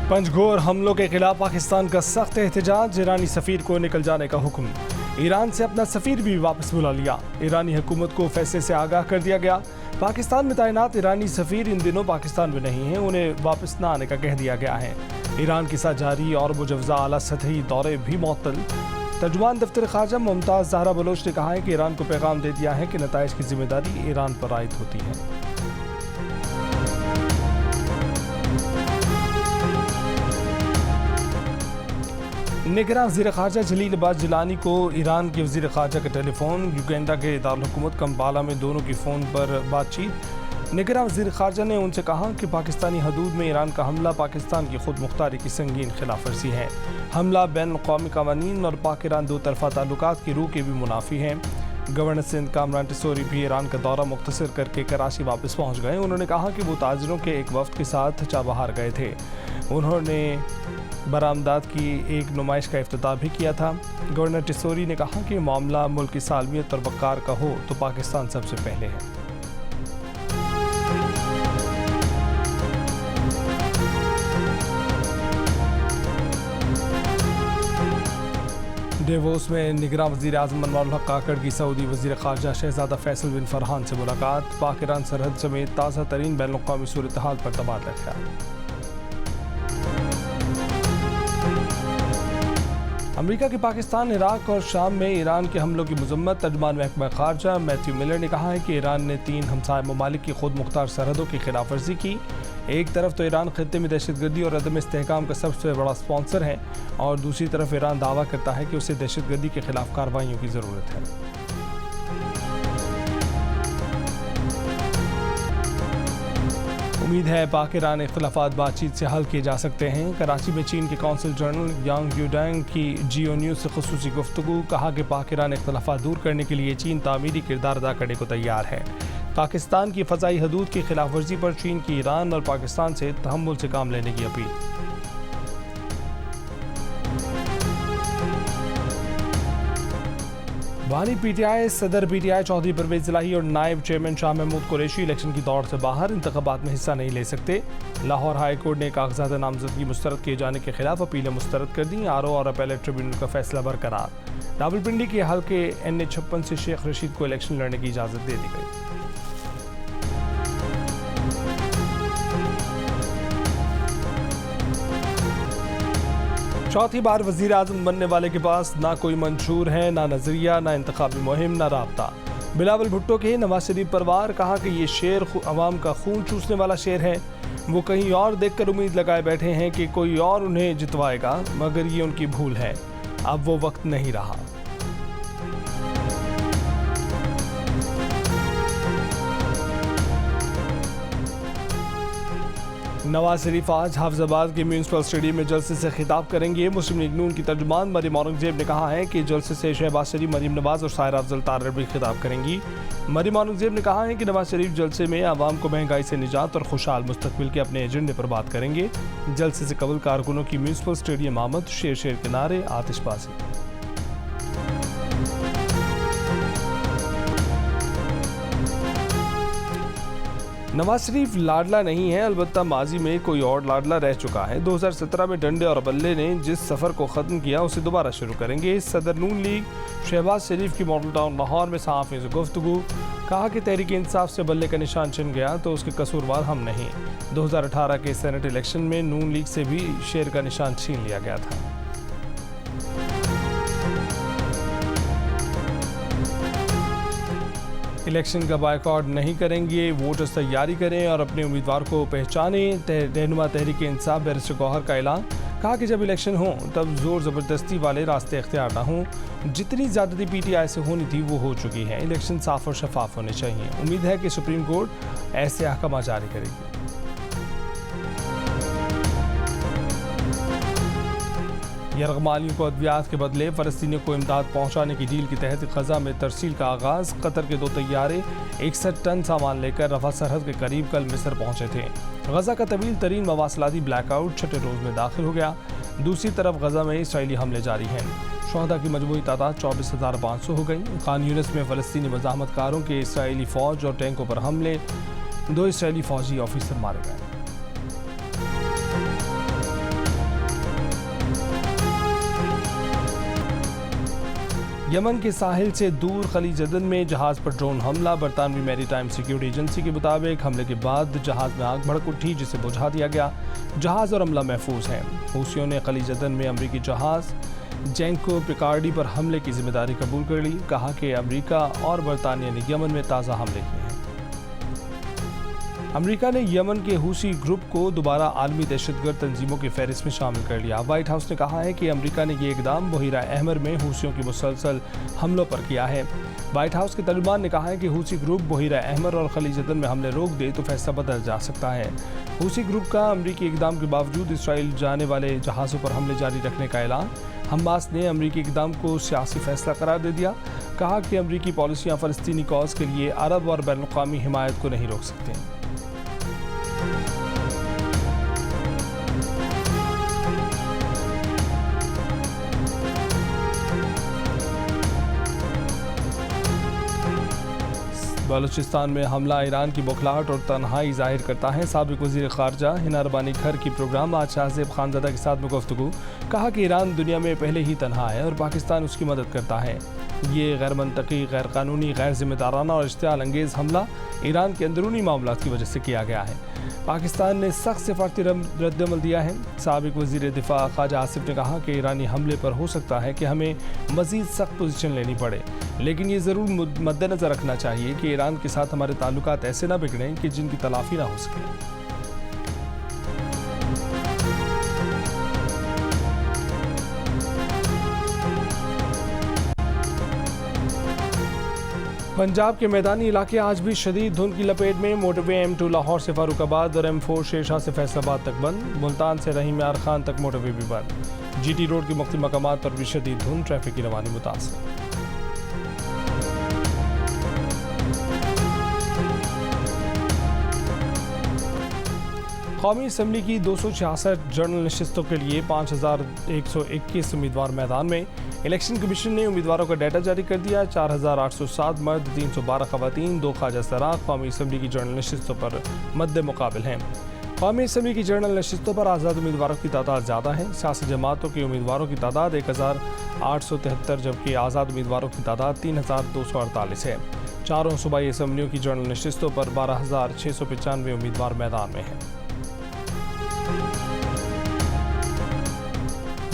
पंजगोर हमलों के खिलाफ पाकिस्तान का सख्त एहतजाज, ईरानी सफीर को निकल जाने का हुक्म। ईरान से अपना सफीर भी वापस बुला लिया। ईरानी हुकूमत को फैसले से आगाह कर दिया गया। पाकिस्तान में तैनात ईरानी सफीर इन दिनों पाकिस्तान में नहीं हैं, उन्हें वापस न आने का कह दिया गया है। ईरान के साथ जारी और मुजवजा आला सतही दौरे भी मुअत्तल। तर्जुमान दफ्तर ख़ारजा मुमताज़ ज़हरा बलोच ने कहा है कि ईरान को पैगाम दे दिया है कि नताइज की जिम्मेदारी ईरान पर आयद होती है। निगरान वज़ीर ख़ारजा जलील अब्बास जिलानी को ईरान के वज़ीर ख़ारजा का टेलीफोन। युगांडा के दारुल-हुकूमत कंपाला में दोनों की फ़ोन पर बातचीत। निगरान वज़ीर ख़ारजा ने उनसे कहा कि पाकिस्तानी हदूद में ईरान का हमला पाकिस्तान की खुद मुख्तारी की संगीन खिलाफ वर्जी है। हमला बैन-अक़वामी क़वानीन और पाक ईरान दो तरफ़ा ताल्लुकात की रूह के भी मुनाफी है। गवर्नर सिंध कामरान टिसोरी भी ईरान का दौरा मुख्तसर करके कराची वापस पहुँच गए। उन्होंने कहा कि वो ताजिरों के एक वफ़द के साथ चाबहार गए थे। उन्होंने बरामदात की एक नुमाइश का इफ्तिताह भी किया था। गवर्नर टिसोरी ने कहा कि मामला मुल्क की सालमियत और वक़ार का हो तो पाकिस्तान सबसे पहले है। डेवोस में निगरान वज़ीर आज़म मनवारुल हक़ काकड़ की सऊदी वज़ीर ख़ारजा शहज़ादा फैसल बिन फरहान से मुलाकात। पाक ईरान सरहद समेत ताज़ा तरीन बैनुल-अक़वामी सूरत हाल पर तबादला ख्याल। अमेरिका के पाकिस्तान, इराक और शाम में ईरान के हमलों की मज़म्मत। तर्जुमान महकमा ख़ारजा मैथ्यू मिलर ने कहा है कि ईरान ने 3 हमसाय ममालिक की खुद मुख्तार सरहदों की खिलाफ वर्जी की। एक तरफ तो ईरान खित्ते में दहशतगर्दी और अदम इस्तेहकाम का सबसे बड़ा स्पॉन्सर है और दूसरी तरफ ईरान दावा करता है कि उसे दहशतगर्दी के खिलाफ कार्रवाइयों की ज़रूरत है। उम्मीद है पाक ईरान इख्तिलाफात बातचीत से हल किए जा सकते हैं। कराची में चीन के कौंसल जनरल यांग यूडैंग की जियो न्यूज़ से खुसूसी गुफ्तगू। कहा कि पाक ईरान इख्तिलाफात दूर करने के लिए चीन तामीरी किरदार अदा करने को तैयार है। पाकिस्तान की फ़ज़ाई हदूद की खिलाफ वर्जी पर चीन की ईरान और पाकिस्तान से तहम्मुल से काम लेने की अपील। बानी पीटीआई सदर पीटीआई चौधरी परवेज़ इलाही और नायब चेयरमैन शाह महमूद कुरैशी इलेक्शन की दौड़ से बाहर, इंतखाबात में हिस्सा नहीं ले सकते। लाहौर हाई कोर्ट ने कागजात नामजदगी मुस्तरद किए जाने के खिलाफ अपीलें मुस्तरद कर दी। आरओ और अपीलेट ट्रिब्यूनल का फैसला बरकरार। रावलपिंडी के हल्के NH56 से शेख रशीद को इलेक्शन लड़ने की इजाज़त दे दी गई। चौथी बार वज़ीर आज़म बनने वाले के पास ना कोई मंशूर है, ना नज़रिया, ना इंतखाबी मुहिम, ना राब्ता। बिलावल भुट्टो के नवाज शरीफ परवार। कहा कि ये शेर अवाम का खून चूसने वाला शेर है। वो कहीं और देखकर उम्मीद लगाए बैठे हैं कि कोई और उन्हें जितवाएगा, मगर ये उनकी भूल है। अब वो वक्त नहीं रहा। नवाज शरीफ आज हाफिजाबाद के म्यूनसिपल स्टेडियम में जलसे से खिताब करेंगे। मुस्लिम लीग नून की तर्जुमान मरियम औरंगजेब ने कहा है कि जलसे से शहबाज शरीफ, मरीम नवाज और सायरा अफजल तारर भी खिताब करेंगी। मरियम औरंगजेब ने कहा है कि नवाज शरीफ जलसे में आवाम को महंगाई से निजात और खुशहाल मुस्तकबिल के अपने एजेंडे पर बात करेंगे। जलसे से कबल कारकुनों की म्यूनसिपल स्टेडियम आमद, शेर शेर के नारे, आतिशबाजी। नवाज शरीफ लाडला नहीं है, अलबत्ता माजी में कोई और लाडला रह चुका है। 2017 में डंडे और बल्ले ने जिस सफ़र को ख़त्म किया उसे दोबारा शुरू करेंगे। सदर नून लीग शहबाज शरीफ की मॉडल टाउन लाहौर में सहाफ़ियों से गुफ्तगू। कहा कि तहरीक इंसाफ से बल्ले का निशान छिन गया तो उसके कसूरवार हम नहीं। 2018 के सेनेट इलेक्शन में नून लीग से भी शेर का निशान छीन लिया गया था। इलेक्शन का बायकॉट नहीं करेंगे, वोटर्स तैयारी करें और अपने उम्मीदवार को पहचानें। रहनुमा तहरीक इंसाफ बैरिस्टर गौहर का ऐलान। कहा कि जब इलेक्शन हो तब ज़ोर ज़बरदस्ती वाले रास्ते इख्तियार ना हों। जितनी ज़्यादती PTI से होनी थी वो हो चुकी है। इलेक्शन साफ और शफाफ होने चाहिए। उम्मीद है कि सुप्रीम कोर्ट ऐसे अहकाम जारी करेगी। यरगमालियों को अद्वियात के बदले फ़लस्तीनियों को इमदाद पहुँचाने की डील के तहत गज़ा में तरसील का आगाज़। कतर के 2 तैयारे 61 टन सामान लेकर रफ़ा सरहद के करीब कल मिस्र पहुँचे थे। गज़ा का तवील तरीन मवासलाती ब्लैकआउट 6ठे रोज़ में दाखिल हो गया। दूसरी तरफ गज़ा में इसराइली हमले जारी हैं। शुहदा की मजमूई तादाद 24,500 हो गई। खान यूनिस में फ़लस्तीनी मज़ाहमतकारों के इसराइली फ़ौज और टैंकों पर हमले। 2 इसराइली फ़ौजी ऑफिसर मारे गए। यमन के साहिल से दूर खलीज अदन में जहाज पर ड्रोन हमला। बरतानवी मैरीटाइम सिक्योरिटी एजेंसी के मुताबिक हमले के बाद जहाज में आग भड़क उठी, जिसे बुझा दिया गया। जहाज और अमला महफूज हैं। हूसियों ने खलीज अदन में अमरीकी जहाज जैंको पिकार्डी पर हमले की जिम्मेदारी कबूल कर ली। कहा कि अमरीका और बरतानिया ने यमन में ताज़ा हमले किए हैं। अमेरिका ने यमन के हूसी ग्रुप को दोबारा आलमी दहशतगर्द तंजीमों की फहरिस्त में शामिल कर लिया। व्हाइट हाउस ने कहा है कि अमेरिका ने ये इकदाम बहीरा अहमर में हूसियों की मुसलसल हमलों पर किया है। व्हाइट हाउस के तर्जुमान ने कहा है कि हूसी ग्रुप बहीरा अहमर और खलीज अदन में हमले रोक दे तो फैसला बदल जा सकता है। हूसी ग्रुप का अमरीकी इकदाम के बावजूद इसराइल जाने वाले जहाज़ों पर हमले जारी रखने का ऐलान। हमास ने अमरीकी इकदाम को सियासी फैसला करार दे दिया। कहा कि अमरीकी पॉलिसियाँ फ़लस्तीनी कॉज के लिए अरब और बैन अवी हिमायत को नहीं रोक सकते। बलूचिस्तान में हमला ईरान की बौखलाहट और तन्हाई जाहिर करता है। साबिक वज़ीर ख़ारजा हिना रबानी घर की प्रोग्राम आज शाहज़ेब खानज़ादा के साथ में गुफ्तगू। कहा कि ईरान दुनिया में पहले ही तन्हा है और पाकिस्तान उसकी मदद करता है। ये गैर मंतकी, गैर कानूनी, गैर जिम्मेदाराना और इश्तियाल अंगेज़ हमला ईरान के अंदरूनी मामलात की वजह से किया गया है। पाकिस्तान ने सख्त सिफारती रद्दअमल दिया है। साबिक वज़ीर दिफा ख्वाजा आसिफ ने कहा कि ईरानी हमले पर हो सकता है कि हमें मज़ीद सख्त पोजीशन लेनी पड़े, लेकिन ये ज़रूर मद्देनज़र रखना चाहिए कि ईरान के साथ हमारे ताल्लुकात ऐसे ना बिगड़ें कि जिनकी तलाफ़ी ना हो सके। पंजाब के मैदानी इलाके आज भी शदीद धुंध की लपेट में। मोटरवे M2 लाहौर से फारूकाबाद और M4 शेरशाह से फैसलाबाद तक बंद। मुल्तान से रहीम यार खान तक मोटरवे भी बंद। GT रोड के मुख्तलिफ मकामात पर भी शदीद धुंध, ट्रैफिक की रवानी मुतासर। कौमी असम्बली की 266 जनरल नशिस्तों के लिए 5121 उम्मीदवार मैदान में। इलेक्शन कमीशन ने उम्मीदवारों का डाटा जारी कर दिया। 4807 मर्द, 312 खवातीन, 2 ख्वाजा सराग कौमी असम्बली की जनरल नशिस्तों पर मद्दे मुकाबिल हैं। कौमी असम्बली की जनरल नशिस्तों पर आज़ाद उम्मीदवारों की तादाद ज़्यादा है। सियासी जमातों के उम्मीदवारों की तादाद 1873, जबकि आज़ाद उम्मीदवारों की तादाद 3248 है। चारों सूबाई असम्बलियों की जनरल नशिस्तों पर 12695 उम्मीदवार मैदान में हैं।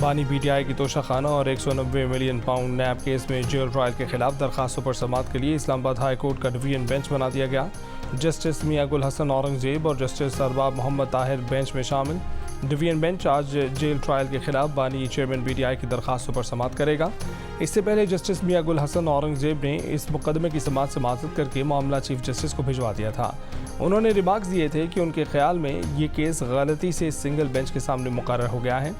बानी PTI की तोशा खाना और 190 मिलियन पाउंड नैब केस में जेल ट्रायल के खिलाफ दरखास्तों पर समाअत के लिए इस्लामाबाद हाई कोर्ट का डिवीजन बेंच बना दिया गया। जस्टिस मियां गुल हसन औरंगजेब और जस्टिस अरबाब मोहम्मद ताहिर बेंच में शामिल। डिवीजन बेंच आज जेल ट्रायल के खिलाफ बानी चेयरमैन PTI की दरखास्तों पर समाअत करेगा। इससे पहले जस्टिस मियां गुल हसन औरंगजेब ने इस मुकदमे की समाअत से माजरत करके मामला चीफ जस्टिस को भिजवा दिया था। उन्होंने रिमार्क्स दिए थे कि उनके ख्याल में ये केस गलती से सिंगल बेंच के सामने मुकर्रर हो गया है।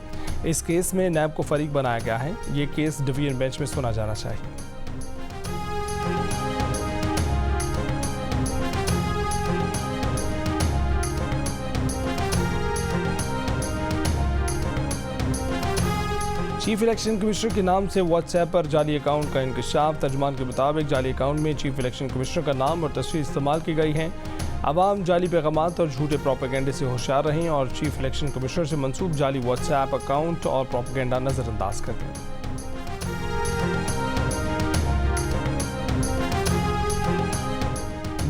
इस केस में नैब को फरीक बनाया गया है। ये केस डिवीजन बेंच में सुना जाना चाहिए। चीफ इलेक्शन कमिश्नर के नाम से व्हाट्सएप पर जाली अकाउंट का इंकशाफ। तर्जुमान के मुताबिक जाली अकाउंट में चीफ इलेक्शन कमिश्नर का नाम और तस्वीर इस्तेमाल की गई है। आवाम जाली पैगामात और झूठे प्रोपेगेंडे से होशियार रहें और चीफ इलेक्शन कमिश्नर से मंसूब जाली व्हाट्सएप अकाउंट और प्रोपेगेंडा नज़रअंदाज कर दें।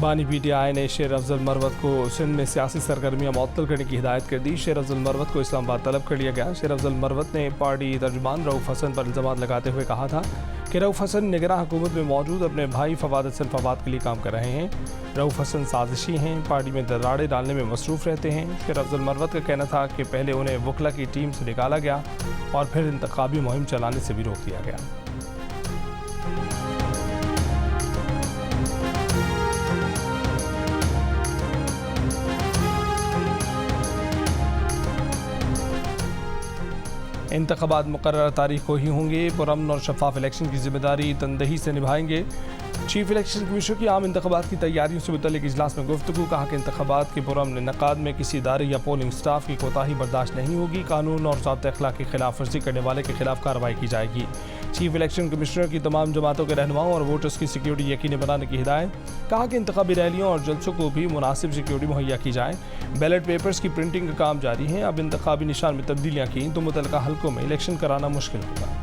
बानी PTI ने शेर अफजल मरवत को सिंध में सियासी सरगर्मियां मुअत्तल करने की हिदायत कर दी। शेर अफजल मरवत को इस्लामाबाद तलब कर लिया गया। शेर अफजल मरवत ने पार्टी तर्जुमान रऊफ हसन पर इल्ज़ाम लगाते हुए कहा था कि रऊफ हसन निगरां हुकूमत में मौजूद अपने भाई फवाद हसन फवाद के लिए काम कर रहे हैं। रऊफ हसन साजिशी हैं, पार्टी में दरारें डालने में मसरूफ़ रहते हैं। शेर अफजल मरवत का कहना था कि पहले उन्हें वकला की टीम से निकाला गया और फिर इंतखाबी मुहिम चलाने से भी रोक दिया गया। इंतख़ाबात मुक़र्रर तारीख को ही होंगे। पुरअमन और शफाफ इलेक्शन की जिम्मेदारी तनदही से निभाएंगे। चीफ इलेक्शन कमीशन की आम इंतख़ाबात की तैयारियों से मुतल्लिक़ इजलास में गुफ्तगू। कहा कि इंतख़ाबात के पुरअमन इनेकाद में किसी इदारे या पोलिंग स्टाफ की कोताही बर्दाश्त नहीं होगी। कानून और ज़ाब्ते अखलाक की खिलाफ वर्जी करने वाले के खिलाफ कार्रवाई की जाएगी। चीफ इलेक्शन कमिश्नर की तमाम जमातों के रहनुमाओं और वोटर्स की सिक्योरिटी यकीनी बनाने की हिदायत। कहा कि इंतखाबी रैलियों और जलसों को भी मुनासिब सिक्योरिटी मुहैया की जाए। बैलेट पेपर्स की प्रिंटिंग का काम जारी है। अब इंतखाबी निशान में तब्दीलियाँ की तो मुतल्लिका हल्कों में इलेक्शन कराना मुश्किल होगा।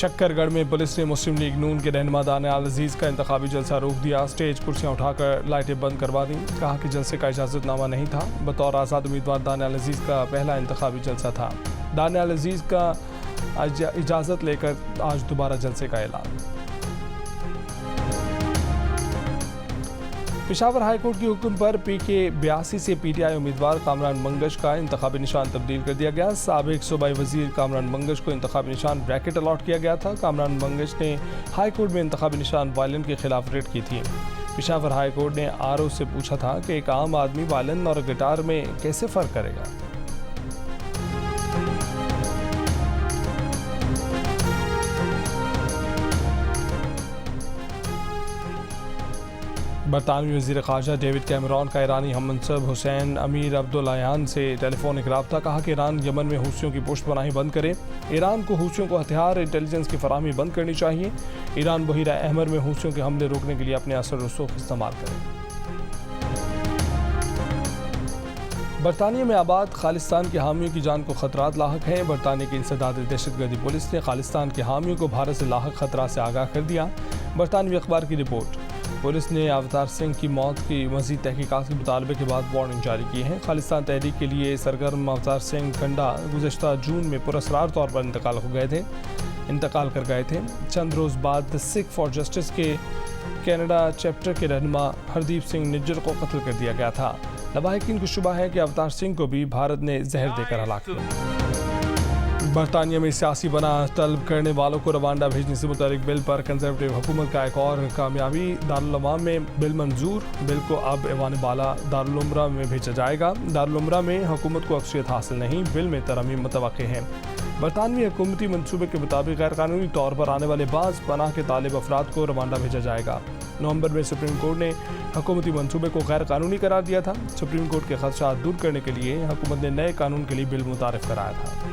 शक्करगढ़ में पुलिस ने मुस्लिम लीग नून के रहनुमा दानियाल अजीज़ का इंतखाबी जलसा रोक दिया। स्टेज कुर्सियां उठाकर लाइटें बंद करवा दी। कहा कि जलसे का इजाज़तनामा नहीं था। बतौर आज़ाद उम्मीदवार दानियाल अजीज़ का पहला इंतखाबी जलसा था। दानियाल अजीज़ का इजाज़त लेकर आज दोबारा जलसे का ऐलान। पेशावर हाई कोर्ट के हुक्म पर PK 82 से PTI उम्मीदवार कामरान मंगश का इंतखाबी निशान तब्दील कर दिया गया। साबिक सूबाई वजीर कामरान मंगश को इंतखाबी निशान ब्रैकेट अलॉट किया गया था। कामरान मंगश ने हाई कोर्ट में इंतखाबी निशान वायलिन के खिलाफ रेड की थी। पेशावर हाई कोर्ट ने RO से पूछा था कि एक आम आदमी वायलिन और गिटार में कैसे फ़र्क करेगा। बरतानवी वज़ीर ख़ारजा डेविड कैमरॉन का ईरानी हममनसब हुसैन अमीर अब्दुल्लायान से टेलीफोनिक रब्ता। कहा कि ईरान यमन में हूथियों की पुष्टपनाही बंद करे। ईरान को हूथियों को हथियार इंटेलिजेंस की फराहमी बंद करनी चाहिए। ईरान बहीरा अहमर में हूथियों के हमले रोकने के लिए अपने असर रसूख इस्तेमाल करे। बरतानिया में आबाद खालिस्तान के हामियों की जान को खतरात लाहक हैं। बरतानिया की इंसदाद दहशतगर्दी पुलिस ने खालिस्तान के हामियों को भारत से लाहक खतरा से आगाह कर दिया। बरतानवी अखबार की रिपोर्ट। पुलिस ने अवतार सिंह की मौत की मज़ीद तहकीकात के मुतालबे के बाद वार्निंग जारी की है। खालिस्तान तहरीक के लिए सरगर्म अवतार सिंह कंडा गुज़श्ता जून में पुरअसरार तौर पर इंतकाल कर गए थे। चंद रोज़ बाद सिख फॉर जस्टिस के कनाडा चैप्टर के रहनुमा हरदीप सिंह निज्जर को कत्ल कर दिया गया था। लवाहिकीन को शुबा है कि अवतार सिंह को भी भारत ने जहर देकर हलाक किया। बरतानिया में सियासी बना तलब करने वालों को रवांडा भेजने से मुतालिक बिल पर कंजर्वेटिव हुकूमत का एक और कामयाबी। दारुल अवाम में बिल मंजूर। बिल को अब ऐवान बाला दारुल उमरा में भेजा जाएगा। दारुल उमरा में हुकूमत को अक्सरियत हासिल नहीं। बिल में तरमीम मुतवक्के हैं। बरतानवी हुकूमती मनसूबे के मुताबिक गैर कानूनी तौर पर आने वाले बाज़ पनाह के तालिब अफराद को रवांडा भेजा जाएगा। नवंबर में सुप्रीम कोर्ट ने हुकूमती मनसूबे को गैर कानूनी करार दिया था। सुप्रीम कोर्ट के खदशात दूर करने के लिए हुकूमत ने नए कानून के लिए बिल मुतारिफ कराया था।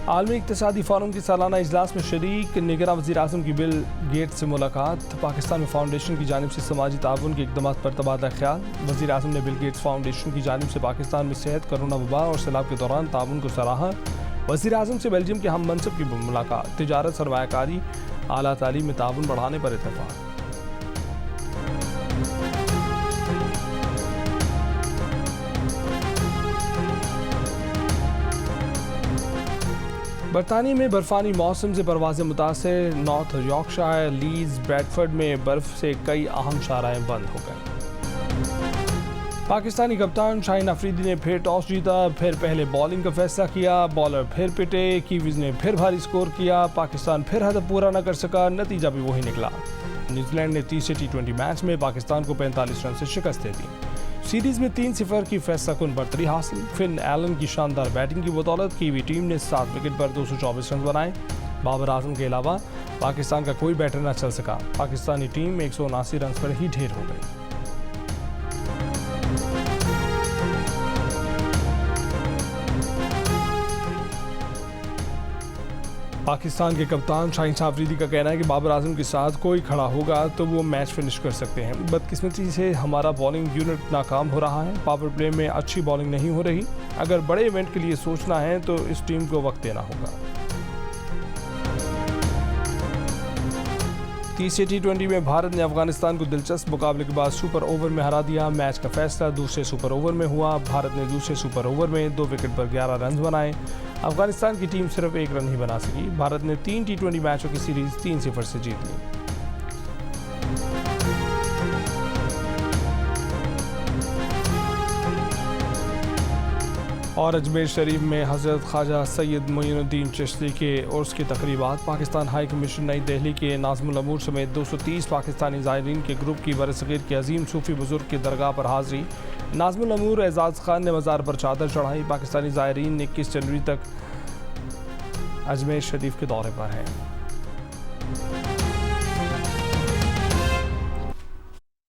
आलमी इक़्तिसादी फ़ोरम की सालाना इजलास में शरीक निगरां वज़ीर आज़म की बिल गेट्स से मुलाकात। पाकिस्तान में फाउंडेशन की जानिब से समाजी ताउन के इक़दामात पर तबादला ख्याल। वज़ीर आज़म ने बिल गेट्स फाउंडेशन की जानिब से पाकिस्तान में सेहत, कोरोना वबा और सैलाब के दौरान ताउन को सराहा। वज़ीर आज़म से बेल्जियम के हम मनसब की मुलाकात। तिजारत, सरमायाकारी, आला तालीम में ताउन बढ़ाने पर इत्तेफाक। बरतानिया में बर्फानी मौसम से परवाज़ें मुतासिर। नॉर्थ यॉर्कशायर, लीड्स, ब्रैडफर्ड में बर्फ़ से कई अहम शाहराहें बंद हो गईं। पाकिस्तानी कप्तान शाहीन अफरीदी ने फिर टॉस जीता, फिर पहले बॉलिंग का फैसला किया। बॉलर फिर पिटे, कीवीज़ ने फिर भारी स्कोर किया। पाकिस्तान फिर हदफ पूरा न कर सका, नतीजा भी वही निकला। न्यूजीलैंड ने तीसरे T20 मैच में पाकिस्तान को 45 रन से शिकस्त दे दी। सीरीज़ में 3-0 की फैसलाकुन बढ़तरी हासिल। फिन एलन की शानदार बैटिंग की बदौलत कीवी टीम ने 7 विकेट पर 224 रन बनाए। बाबर आजम के अलावा पाकिस्तान का कोई बैटर न चल सका। पाकिस्तानी टीम 179 रन पर ही ढेर हो गई। पाकिस्तान के कप्तान शाहीन अफरीदी का कहना है कि बाबर आजम के साथ कोई खड़ा होगा तो वो मैच फिनिश कर सकते हैं। बदकिस्मती से हमारा बॉलिंग यूनिट नाकाम हो रहा है। पावर प्ले में अच्छी बॉलिंग नहीं हो रही। अगर बड़े इवेंट के लिए सोचना है तो इस टीम को वक्त देना होगा। तीसरे T20 में भारत ने अफगानिस्तान को दिलचस्प मुकाबले के बाद सुपर ओवर में हरा दिया। मैच का फैसला दूसरे सुपर ओवर में हुआ। भारत ने दूसरे सुपर ओवर में 2 विकेट पर 11 रन बनाए। अफगानिस्तान की टीम सिर्फ 1 रन ही बना सकी। भारत ने 3 T20 मैचों की सीरीज 3-0 से जीत ली। और अजमेर शरीफ में हज़रत ख्वाजा सैयद मोइनुद्दीन चिश्ती के उर्स की तकरीबात। पाकिस्तान हाई कमीशन नई दिल्ली के नाज़मुल अमूर समेत 230 पाकिस्तानी ज़ायरीन के ग्रुप की बरसग़ीर के अजीम सूफ़ी बुज़ुर्ग की दरगाह पर हाज़री। नाज़मुल अमूर एजाज़ खान ने मज़ार पर चादर चढ़ाई। पाकिस्तानी ज़ायरीन 21 जनवरी तक अजमेर शरीफ के दौरे पर हैं।